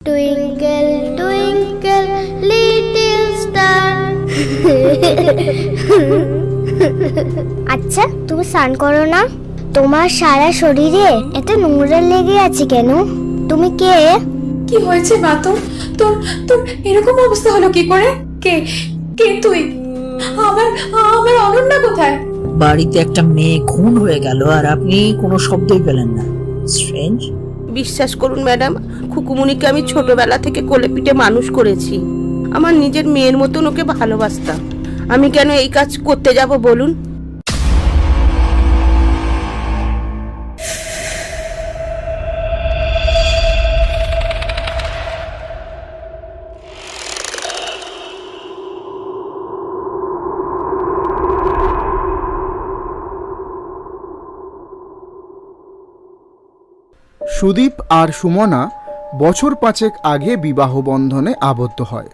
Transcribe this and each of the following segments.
Twinkle, twinkle, little star. আচ্ছা, তুমি স্নান করো না? তোমার সারা শরীরে এত নোংরা লেগে আছে কেন? তুমি কে? কি হয়েছে মা? তোর তোর এরকম অবস্থা হলো কি করে? কে কে তুই? আমার আমার অনন্যা কোথায়? বাড়িতে একটা মেয়ে খুন হয়ে গেল আর আপনি কোনো শব্দই পেলেন না। স্ট্রেঞ্জ। বিশ্বাস করুন ম্যাডাম, খুকুমুনিকে আমি ছোটবেলা থেকে কোলে পিঠে মানুষ করেছি। আমার নিজের মেয়ের মতন ওকে ভালোবাসতাম। আমি কেন এই কাজ করতে যাব বলুন? সুদীপ আর সুমনা বছর 5 আগে বিবাহ বন্ধনে আবদ্ধ হয়।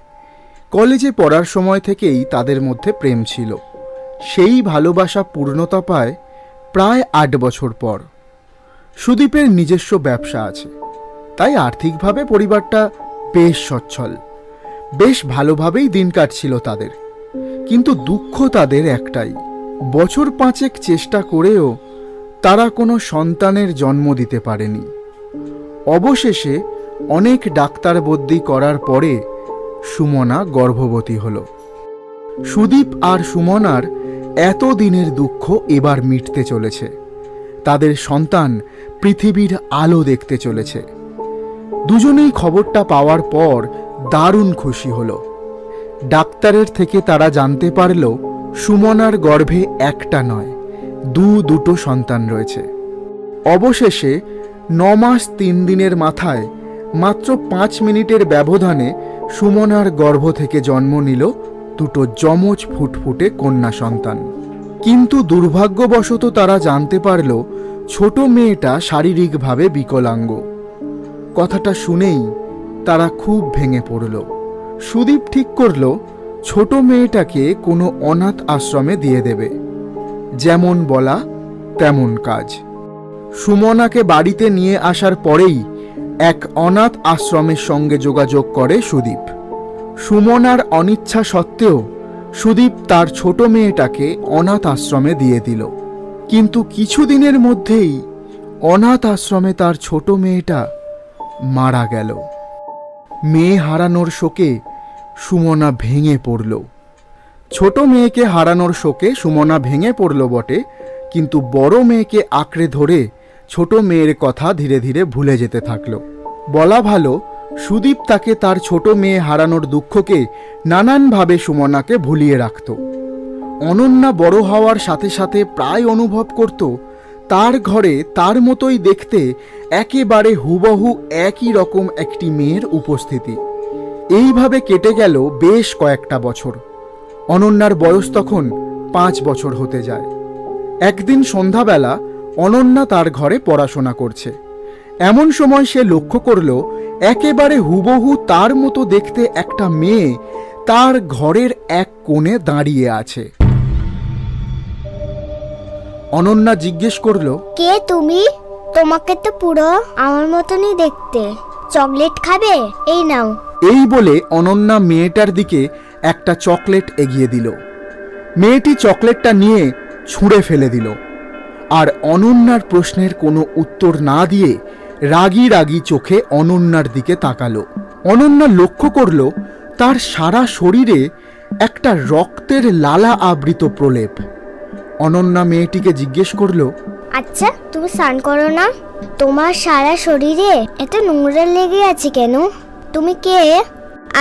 কলেজে পড়ার সময় থেকেই তাদের মধ্যে প্রেম ছিল। সেই ভালোবাসা পূর্ণতা পায় প্রায় 8 বছর পর। সুদীপের নিজস্ব ব্যবসা আছে, তাই আর্থিকভাবে পরিবারটা বেশ সচ্ছল। বেশ ভালোভাবেই দিন কাটছিল তাদের। কিন্তু দুঃখ তাদের একটাই, বছর 5 চেষ্টা করেও তারা কোনো সন্তানের জন্ম দিতে পারেনি। অবশেষে অনেক ডাক্তার বদ্যি করার পরে সুমনা গর্ভবতী হল। সুদীপ আর সুমনার এত দিনের দুঃখ এবার মিটতে চলেছে। তাদের সন্তান পৃথিবীর আলো দেখতে চলেছে। দুজনেই খবরটা পাওয়ার পর দারুণ খুশি হল। ডাক্তারের থেকে তারা জানতে পারল সুমনার গর্ভে একটা নয়, দুটো সন্তান রয়েছে। অবশেষে 9 মাস 3 দিনের মাথায় মাত্র 5 মিনিটের ব্যবধানে সুমনার গর্ভ থেকে জন্ম নিল 2 যমজ ফুটফুটে কন্যা সন্তান। কিন্তু দুর্ভাগ্যবশত তারা জানতে পারল ছোট মেয়েটা শারীরিকভাবে বিকলাঙ্গ। কথাটা শুনেই তারা খুব ভেঙে পড়ল। সুদীপ ঠিক করল ছোট মেয়েটাকে কোনো অনাথ আশ্রমে দিয়ে দেবে। যেমন বলা তেমন কাজ। সুমনাকে বাড়িতে নিয়ে আসার পরেই এক অনাথ আশ্রমের সঙ্গে যোগাযোগ করে সুদীপ। সুমনার অনিচ্ছা সত্ত্বেও সুদীপ তার ছোট মেয়েটাকে অনাথ আশ্রমে দিয়ে দিল। কিন্তু কিছুদিনের মধ্যেই অনাথ আশ্রমে তার ছোট মেয়েটা মারা গেল। মেয়ে হারানোর শোকে সুমনা ভেঙে পড়ল। ছোট মেয়েকে হারানোর শোকে সুমনা ভেঙে পড়ল বটে, কিন্তু বড় মেয়েকে আঁকড়ে ধরে ছোট মেয়ের কথা ধীরে ধীরে ভুলে যেতে থাকল। বলা ভালো, সুদীপ তাকে তার ছোট মেয়ে হারানোর দুঃখকে নানানভাবে সুমনাকে ভুলিয়ে রাখত। অনন্যা বড় হওয়ার সাথে সাথে প্রায় অনুভব করত তার ঘরে তার মতোই দেখতে একেবারে হুবহু একই রকম একটি মেয়ের উপস্থিতি। এইভাবে কেটে গেল বেশ কয়েকটা বছর। অনন্যার বয়স তখন 5 বছর হতে যায়। একদিন সন্ধ্যাবেলা অনন্যা তার ঘরে পড়াশোনা করছে। এমন সময় সে লক্ষ্য করল একেবারে হুবহু তার মতো দেখতে একটা মেয়ে তার ঘরের এক কোণে দাঁড়িয়ে আছে। অনন্যা জিজ্ঞেস করল, কে তুমি? তোমাকে তো পুরো আমার মতনই দেখতে। চকলেট খাবে? এই নাও। এই বলে অনন্যা মেয়েটার দিকে একটা চকলেট এগিয়ে দিল। মেয়েটি চকলেটটা নিয়ে ছুঁড়ে ফেলে দিল আর অনন্যার প্রশ্নের কোনো উত্তর না দিয়ে রাগী রাগী চোখে অনন্যার দিকে তাকালো। অনন্যা লক্ষ্য করল তার সারা শরীরে একটা রক্তের লালা আবৃত প্রলেপ। অনন্যা মেয়েটিকে জিজ্ঞেস করল, আচ্ছা, তুমি স্নান করো না? তোমার সারা শরীরে এত নোংরা লেগে আছে কেন? তুমি কে?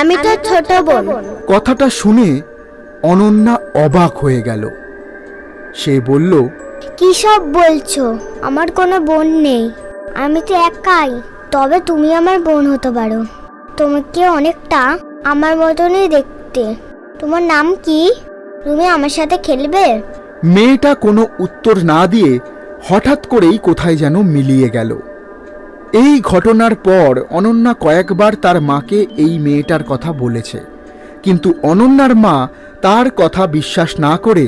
আমি তো ছোট বোন। কথাটা শুনে অনন্যা অবাক হয়ে গেল। সে বলল, কি সব বলছো? আমার কোনো বোন নেই, আমি তো একাই। তবে তুমি আমার বোন হতে পারো। তোমাকে অনেকটা আমার মতনই দেখতে। তোমার নাম কি? তুমি আমার সাথে খেলবে? মেয়েটা কোনো উত্তর না দিয়ে হঠাৎ করেই কোথায় যেন মিলিয়ে গেল। এই ঘটনার পর অনন্যা কয়েকবার তার মাকে এই মেয়েটার কথা বলেছে, কিন্তু অনন্যার মা তার কথা বিশ্বাস না করে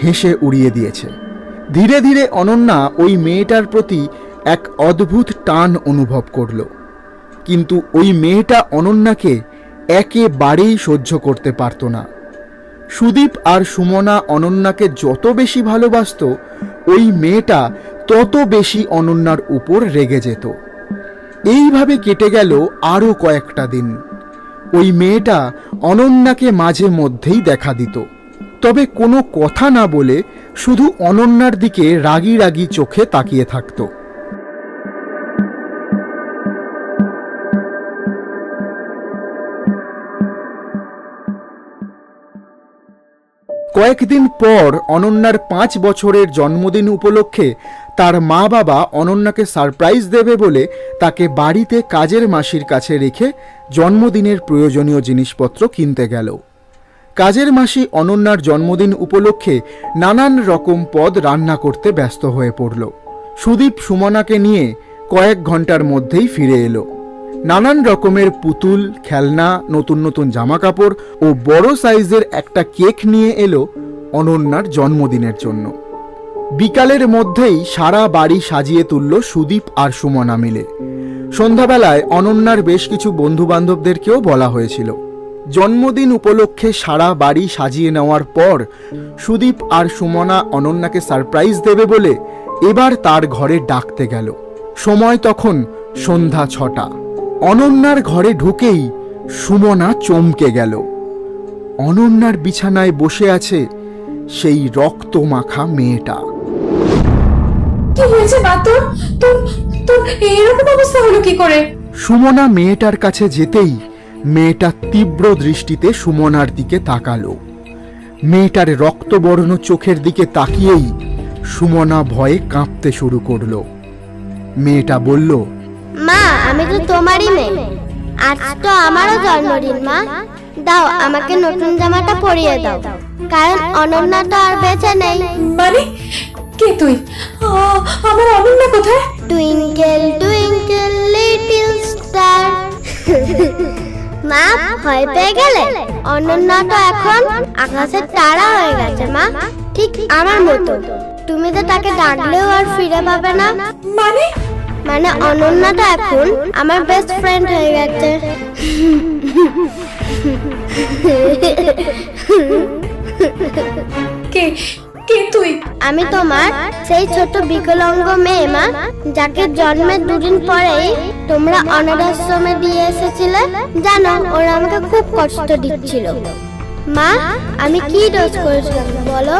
হেসে উড়িয়ে দিয়েছে। ধীরে ধীরে অনন্যা ওই মেয়েটার প্রতি এক অদ্ভুত টান অনুভব করল। কিন্তু ওই মেয়েটা অনন্যাকে একেবারেই সহ্য করতে পারত না। সুদীপ আর সুমনা অনন্যাকে যত বেশি ভালোবাসতো, ওই মেয়েটা তত বেশি অনন্যার উপর রেগে যেত। এইভাবে কেটে গেল আরও কয়েকটা দিন। ওই মেয়েটা অনন্যাকে মাঝে মধ্যেই দেখা দিত, তবে কোনো কথা না বলে শুধু অনন্যার দিকে রাগী রাগী চোখে তাকিয়ে থাকত। কয়েকদিন পর অনন্যার 5 বছরের জন্মদিন উপলক্ষে তার মা বাবা অনন্যাকে সারপ্রাইজ দেবে বলে তাকে বাড়িতে কাজের মাসির কাছে রেখে জন্মদিনের প্রয়োজনীয় জিনিসপত্র কিনতে গেল। কাজের মাসি অনন্যার জন্মদিন উপলক্ষে নানান রকম পদ রান্না করতে ব্যস্ত হয়ে পড়ল। সুদীপ সুমনাকে নিয়ে কয়েক ঘন্টার মধ্যেই ফিরে এলো। নানান রকমের পুতুল, খেলনা, নতুন নতুন জামা কাপড় ও বড় সাইজের একটা কেক নিয়ে এলো অনন্যার জন্মদিনের জন্য। বিকালের মধ্যেই সারা বাড়ি সাজিয়ে তুলল সুদীপ আর সুমনা মিলে। সন্ধ্যাবেলায় অনন্যার বেশ কিছু বন্ধু বান্ধবদেরকেও বলা হয়েছিল। জন্মদিন উপলক্ষে সারা বাড়ি সাজিয়ে নেওয়ার পর সুদীপ আর সুমনা অনন্যাকে সারপ্রাইজ দেবে বলে এবার তার ঘরে ডাকতে গেল। সময় তখন সন্ধ্যা 6টা। অনন্যার ঘরে ঢুকেই সুমনা চমকে গেল। অনন্যার বিছানায় বসে আছে সেই রক্ত মাখা মেয়েটা। কি হয়েছে মা তোর? তোর তোর এরকম অবস্থা হলো কি করে? সুমনা মেয়েটার কাছে যেতেই মেয়েটা তীব্র দৃষ্টিতে সুমনার দিকে তাকালো। মেয়েটার রক্তবর্ণ চোখের দিকে তাকিয়েই সুমনা ভয়ে কাঁপতে শুরু করলো। মেয়েটা বলল, মা, আমি তো তোমারই মেয়ে। আজ তো আমারও জন্মদিন মা। দাও, আমাকে নতুন জামাটা পরিয়ে দাও, কারণ অনন্যা তো আর বেঁচে নেই। মানে কে তুই? আমার অনন্যা কোথায়? Twinkle twinkle little star. মা, ভয় পেয়ে গেলে? অনন্যা তো এখন আকাশের তারা হয়ে গেছে মা, ঠিক আমার মতো। তুমি তো তাকে ডাকলেও আর ফিরে পাবে না। মানে মানে অনন্যা তো এখন আমার বেস্ট ফ্রেন্ড হয়ে গেছে। কে কে তুই? আমি তোমার সেই ছোট বিকলাঙ্গ মেয়ে মা, যাকে জন্মের 2 দিন পরেই তোমরা অনাথ আশ্রমে দিয়ে এসেছিলে। জানো, ওরা আমাকে খুব কষ্ট দিচ্ছিল। মা, আমি কি দোষ করেছিলাম বলো?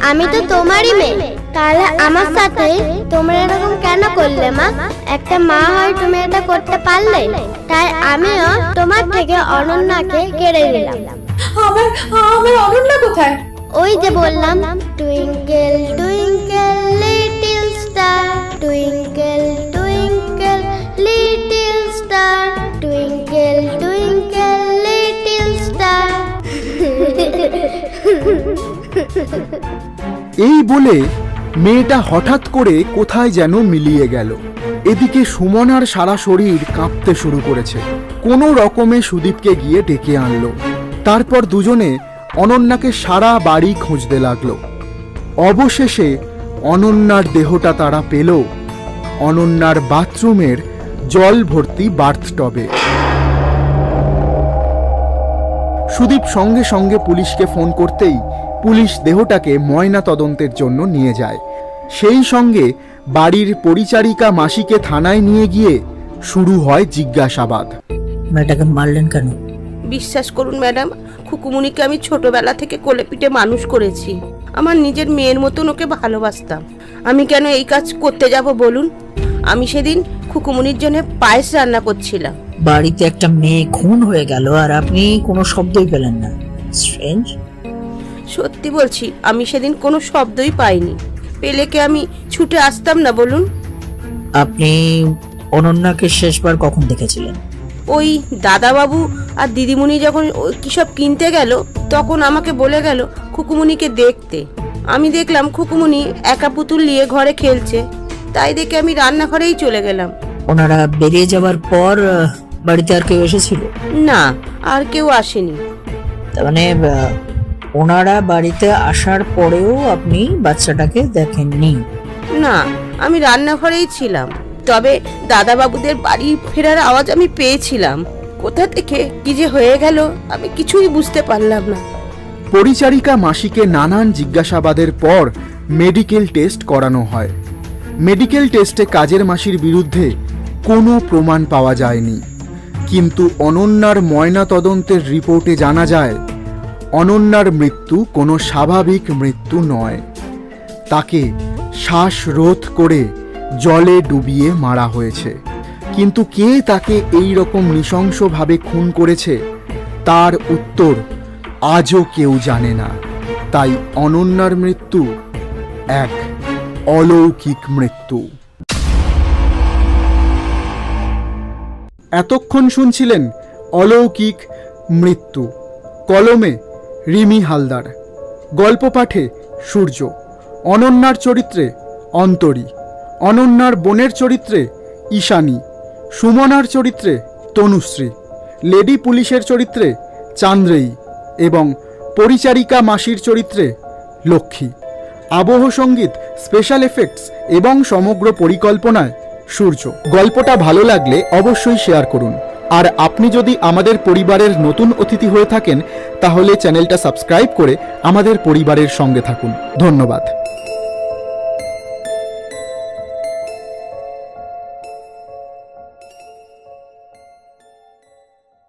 আমি তো তোমারই মেয়ে, তাহলে আমার সাথে তোমরা এরকম কেন করলে মা? একটা মা হয়ে তুমি এটা করতে পারলে? তাই আমিও তোমার থেকে অনন্যাকে কেড়ে নিলাম। আমার আমার অনন্যা কোথায়? ওই যে বললাম, twinkle twinkle little star, twinkle twinkle little star, twinkle twinkle little star. এই বলে মেয়েটা হঠাৎ করে কোথায় যেন মিলিয়ে গেল। এদিকে সুমনার সারা শরীর কাঁপতে শুরু করেছে। কোনো রকমে সুদীপকে গিয়ে ডেকে আনলো। তারপর দুজনে অনন্যাকে সারা বাড়ি খুঁজতে লাগলো। অবশেষে অনন্যার দেহটা তারা পেল অনন্যার বাথরুমের জল ভর্তি বাথটবে। সুদীপ সঙ্গে সঙ্গে পুলিশকে ফোন করতেই পুলিশ দেহটাকে ময়না তদন্তের জন্য নিয়ে যায়। সেই সঙ্গে বাড়ির পরিচারিকা মাসিকে থানায় নিয়ে গিয়ে শুরু হয় জিজ্ঞাসাবাদ। মেয়েটাকে মারলেন কেন? বিশ্বাস করুন ম্যাডাম, খুকুমুনিকে আমি ছোটবেলা থেকে কোলে পিঠে মানুষ করেছি। আমার নিজের মেয়ের মতন ওকে ভালোবাসতাম। আমি কেন এই কাজ করতে যাব বলুন? আমি সেদিন খুকুমুনির জন্য পায়েস রান্না করছিলাম। বাড়িতে একটা মেয়ে খুন হয়ে গেল আর আপনি কোনো শব্দই পেলেন না। স্ট্রেঞ্জ। সত্যি বলছি, আমি সেদিন কোনো শব্দই পাইনি। পেলে কি আমি ছুটে আসতাম না বলুন? আপনি অনন্যাকে শেষবার কখন দেখেছিলেন? ওই দাদাবাবু আর দিদিমণি যখন কিসব কিনতে গেল, তখন আমাকে বলে গেল খুকুমুনিকে দেখতে। আমি দেখলাম খুকুমুনি একা পুতুল নিয়ে ঘরে খেলছে, তাই দেখে আমি রান্নাঘরেই চলে গেলাম। ওনারা বেরিয়ে যাওয়ার পর বাড়িতে আর কেউ এসেছিল? না, আর কেউ আসেনি। তার মানে ওনারা বাড়িতে আসার পরেও আপনি বাচ্চাটাকে দেখেননি? না, আমি রান্নাঘরেই ছিলাম। তবে দাদাবাবুদের বাড়ি ফেরার আওয়াজ আমি পেয়েছিলাম। কোথা থেকে কি যে হয়ে গেল আমি কিছুই বুঝতে পারলাম না। পরিচারিকা মাসিকে নানান জিজ্ঞাসাবাদের পর মেডিকেল টেস্ট করানো হয়। মেডিকেল টেস্টে কাজের মাসির বিরুদ্ধে কোনো প্রমাণ পাওয়া যায়নি, কিন্তু অনন্যার ময়না তদন্তের রিপোর্টে জানা যায় অনন্যার মৃত্যু কোনো স্বাভাবিক মৃত্যু নয়। তাকে শ্বাসরোধ করে জলে ডুবিয়ে মারা হয়েছে। কিন্তু কে তাকে এই রকম নৃশংসভাবে খুন করেছে তার উত্তর আজও কেউ জানে না। তাই অনন্যার মৃত্যু এক অলৌকিক মৃত্যু। এতক্ষণ শুনছিলেন অলৌকিক মৃত্যু। কলমে রিমি হালদার, গল্প পাঠে সূর্য, অনন্যার চরিত্রে অন্তরী, অনন্যার বোনের চরিত্রে ঈশানী, সুমনার চরিত্রে তনুশ্রী, লেডি পুলিশের চরিত্রে চান্দ্রেয়ী এবং পরিচারিকা মাসির চরিত্রে লক্ষ্মী। আবহ সঙ্গীত, স্পেশাল এফেক্টস এবং সমগ্র পরিকল্পনায় সূর্য। গল্পটা ভালো লাগলে অবশ্যই শেয়ার করুন। আর আপনি যদি আমাদের পরিবারের নতুন অতিথি হয়ে থাকেন তাহলে চ্যানেলটা সাবস্ক্রাইব করে আমাদের পরিবারের সঙ্গে থাকুন। ধন্যবাদ।